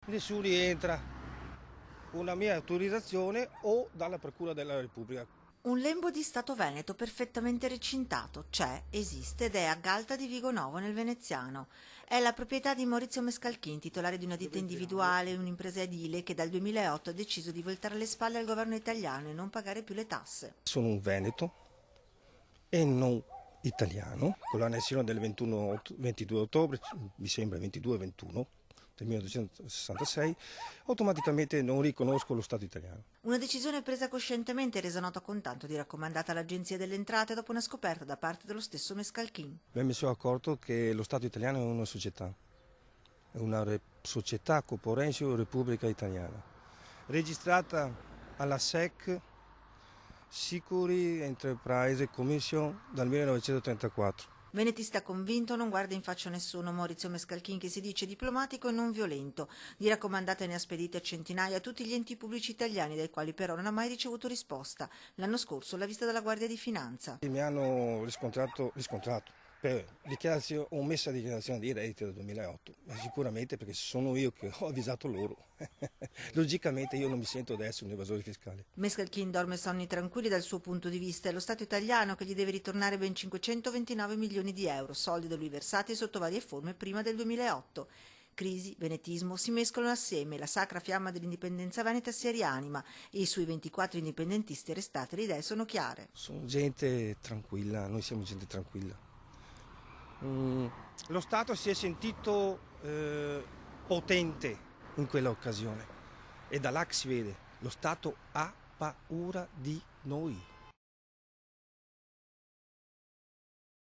nessuno rientra con una mia autorizzazione o dalla Procura della Repubblica. Un lembo di Stato veneto perfettamente recintato c'è, esiste ed è a Galta di Vigonovo nel Veneziano. È la proprietà di Maurizio Mescalchin, titolare di una ditta individuale, un'impresa edile che dal 2008 ha deciso di voltare le spalle al governo italiano e non pagare più le tasse. Sono un veneto e non italiano, con l'annessione del 22 ottobre, mi sembra 22-21 del 1966, automaticamente non riconosco lo Stato italiano. Una decisione presa coscientemente e resa nota con tanto di raccomandata all'Agenzia delle Entrate dopo una scoperta da parte dello stesso Mescalchin. Mi sono accorto che lo Stato italiano è una società Corporation Repubblica Italiana, registrata alla SEC Sicuri Enterprise Commission dal 1934. Venetista convinto, non guarda in faccia nessuno Maurizio Mescalchin, che si dice diplomatico e non violento. Di raccomandate ne ha spedite a centinaia a tutti gli enti pubblici italiani, dai quali però non ha mai ricevuto risposta. L'anno scorso l'ha vista dalla Guardia di Finanza. Mi hanno riscontrato per omessa dichiarazione di reddito del 2008, ma sicuramente perché sono io che ho avvisato loro. Logicamente io non mi sento adesso un evasore fiscale. Mescalchin dorme sonni tranquilli dal suo punto di vista. È lo Stato italiano che gli deve ritornare ben 529 milioni di euro, soldi da lui versati sotto varie forme prima del 2008. Crisi, venetismo si mescolano assieme, la sacra fiamma dell'indipendenza veneta si rianima e i suoi 24 indipendentisti arrestati le idee sono chiare. Sono gente tranquilla, noi siamo gente tranquilla. Lo Stato si è sentito potente in quella occasione e da là si vede, lo Stato ha paura di noi.